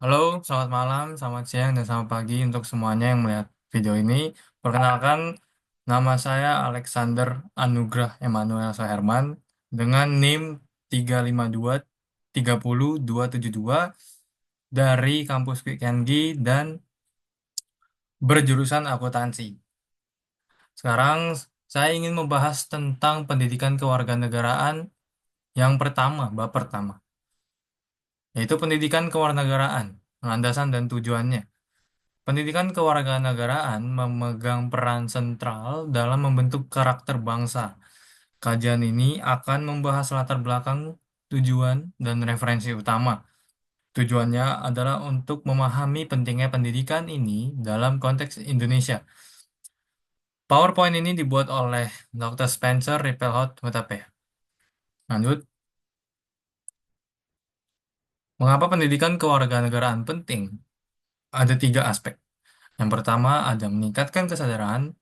Halo, selamat malam, selamat siang, dan selamat pagi untuk semuanya yang melihat video ini. Perkenalkan, nama saya Alexander Anugrah Emmanuel Soherman dengan NIM 352 30272 dari kampus Quick&Gi dan berjurusan akuntansi. Sekarang saya ingin membahas tentang pendidikan kewarganegaraan yang pertama, bab pertama, yaitu pendidikan kewarganegaraan, landasan dan tujuannya. Pendidikan kewarganegaraan memegang peran sentral dalam membentuk karakter bangsa. Kajian ini akan membahas latar belakang, tujuan, dan referensi utama. Tujuannya adalah untuk memahami pentingnya pendidikan ini dalam konteks Indonesia. PowerPoint ini dibuat oleh Dr. Spencer Rippelhout Hutapea. Lanjut, mengapa pendidikan kewarganegaraan penting? Ada tiga aspek. Yang pertama, ada meningkatkan kesadaran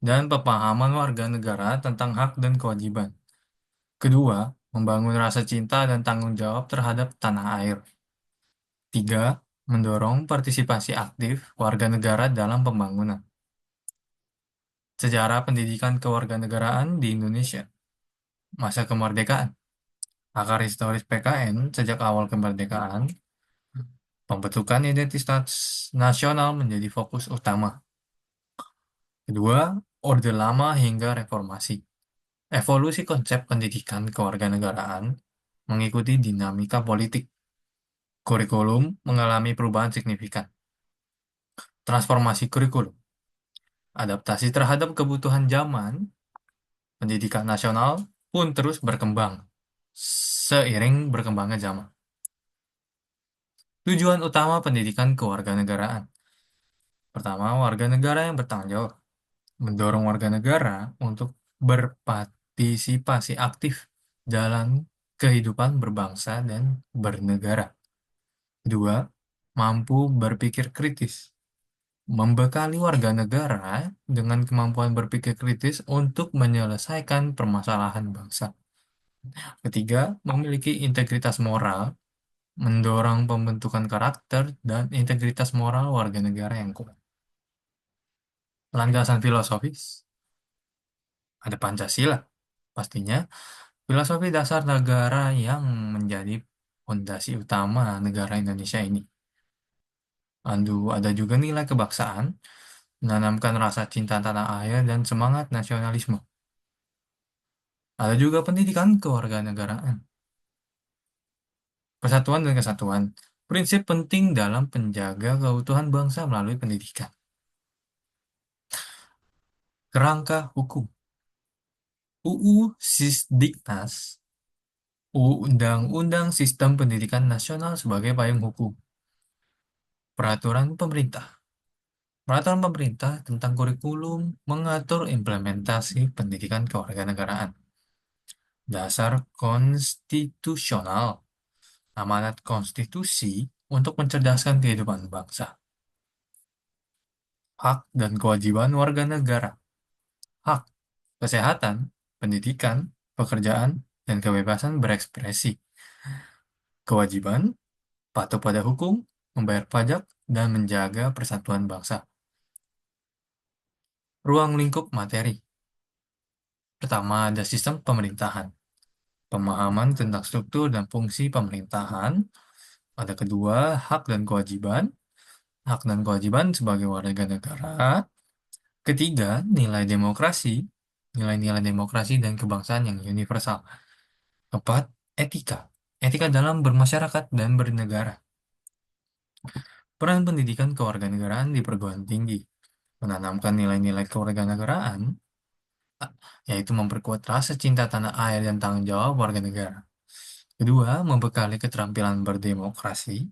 dan pemahaman warga negara tentang hak dan kewajiban. Kedua, membangun rasa cinta dan tanggung jawab terhadap tanah air. Tiga, mendorong partisipasi aktif warga negara dalam pembangunan. Sejarah pendidikan kewarganegaraan di Indonesia. Masa kemerdekaan. Akar historis PKN sejak awal kemerdekaan, pembentukan identitas nasional menjadi fokus utama. Kedua, Orde Lama hingga Reformasi. Evolusi konsep pendidikan kewarganegaraan mengikuti dinamika politik. Kurikulum mengalami perubahan signifikan. Transformasi kurikulum, adaptasi terhadap kebutuhan zaman, pendidikan nasional pun terus berkembang seiring berkembangnya zaman. Tujuan utama pendidikan kewarganegaraan. Pertama, warga negara yang bertanggung jawab. Mendorong warga negara untuk berpartisipasi aktif dalam kehidupan berbangsa dan bernegara. Kedua, mampu berpikir kritis. Membekali warga negara dengan kemampuan berpikir kritis untuk menyelesaikan permasalahan bangsa. Ketiga, memiliki integritas moral, mendorong pembentukan karakter dan integritas moral warga negara yang kuat. Landasan filosofis, ada Pancasila, pastinya filosofi dasar negara yang menjadi fondasi utama negara Indonesia ini. Ada juga nilai kebangsaan, menanamkan rasa cinta tanah air dan semangat nasionalisme. Ada juga pendidikan kewarganegaraan, persatuan dan kesatuan, prinsip penting dalam penjaga keutuhan bangsa melalui pendidikan. Kerangka hukum, UU Sisdiknas, Undang-Undang Sistem Pendidikan Nasional sebagai payung hukum. Peraturan pemerintah, peraturan pemerintah tentang kurikulum mengatur implementasi pendidikan kewarganegaraan. Dasar konstitusional, amanat konstitusi untuk mencerdaskan kehidupan bangsa. Hak dan kewajiban warga negara. Hak, kesehatan, pendidikan, pekerjaan, dan kebebasan berekspresi. Kewajiban, patuh pada hukum, membayar pajak, dan menjaga persatuan bangsa. Ruang lingkup materi. Pertama, ada sistem pemerintahan. Pemahaman tentang struktur dan fungsi pemerintahan. Ada kedua, hak dan kewajiban. Hak dan kewajiban sebagai warga negara. Ketiga, nilai demokrasi. Nilai-nilai demokrasi dan kebangsaan yang universal. Keempat, etika. Etika dalam bermasyarakat dan bernegara. Peran pendidikan kewarganegaraan di perguruan tinggi. Menanamkan nilai-nilai kewarganegaraan, yaitu memperkuat rasa cinta tanah air dan tanggung jawab warga negara. Kedua, membekali keterampilan berdemokrasi,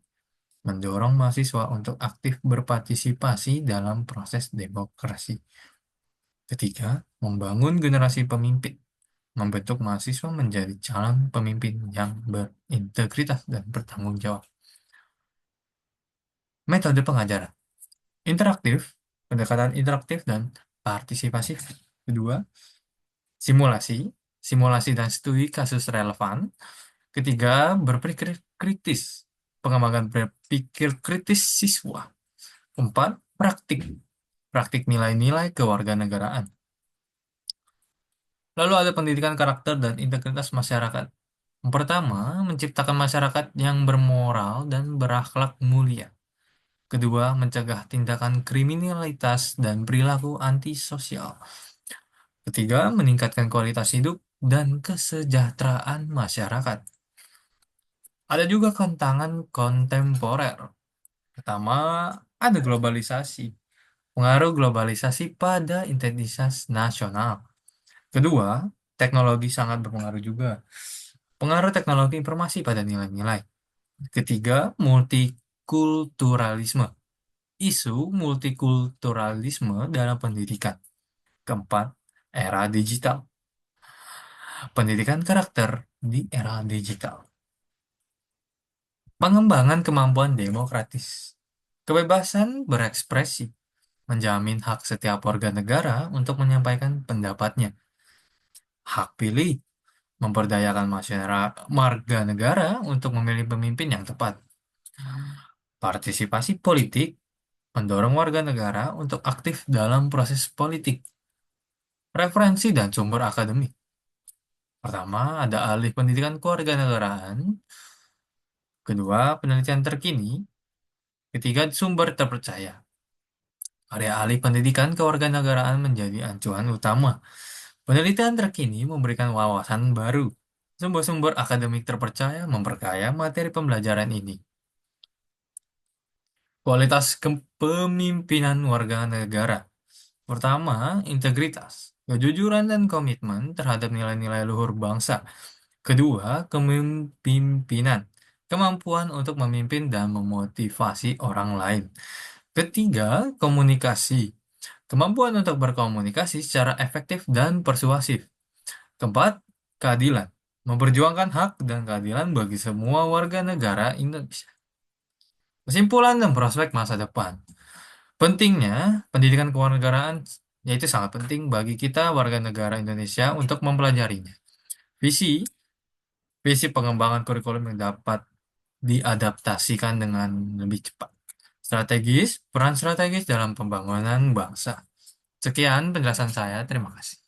mendorong mahasiswa untuk aktif berpartisipasi dalam proses demokrasi. Ketiga, membangun generasi pemimpin, membentuk mahasiswa menjadi calon pemimpin yang berintegritas dan bertanggung jawab. Metode pengajaran, interaktif, pendekatan interaktif dan partisipasi. Kedua, simulasi, simulasi dan studi kasus relevan. Ketiga, berpikir kritis, pengembangan berpikir kritis siswa. Keempat, praktik. Praktik nilai-nilai kewarganegaraan. Lalu ada pendidikan karakter dan integritas masyarakat. Yang pertama, menciptakan masyarakat yang bermoral dan berakhlak mulia. Kedua, mencegah tindakan kriminalitas dan perilaku antisosial. Ketiga, meningkatkan kualitas hidup dan kesejahteraan masyarakat. Ada juga tantangan kontemporer. Pertama, ada globalisasi. Pengaruh globalisasi pada identitas nasional. Kedua, teknologi sangat berpengaruh juga. Pengaruh teknologi informasi pada nilai-nilai. Ketiga, multikulturalisme. Isu multikulturalisme dalam pendidikan. Keempat, era digital. Pendidikan karakter di era digital. Pengembangan kemampuan demokratis. Kebebasan berekspresi menjamin hak setiap warga negara untuk menyampaikan pendapatnya. Hak pilih memperdayakan masyarakat warga negara untuk memilih pemimpin yang tepat. Partisipasi politik mendorong warga negara untuk aktif dalam proses politik. Referensi dan sumber akademik. Pertama, ada alih pendidikan kewarganegaraan. Kedua, penelitian terkini. Ketiga, sumber terpercaya. Area alih pendidikan kewarganegaraan menjadi acuan utama. Penelitian terkini memberikan wawasan baru. Sumber-sumber akademik terpercaya memperkaya materi pembelajaran ini. Kualitas kepemimpinan warga negara. Pertama, integritas, kejujuran dan komitmen terhadap nilai-nilai luhur bangsa. Kedua, kepemimpinan, kemampuan untuk memimpin dan memotivasi orang lain. Ketiga, komunikasi, kemampuan untuk berkomunikasi secara efektif dan persuasif. Keempat, keadilan, memperjuangkan hak dan keadilan bagi semua warga negara Indonesia. Kesimpulan dan prospek masa depan. Pentingnya, pendidikan kewarganegaraan yaitu sangat penting bagi kita warga negara Indonesia untuk mempelajarinya. Visi, visi pengembangan kurikulum yang dapat diadaptasikan dengan lebih cepat. Strategis, peran strategis dalam pembangunan bangsa. Sekian penjelasan saya, terima kasih.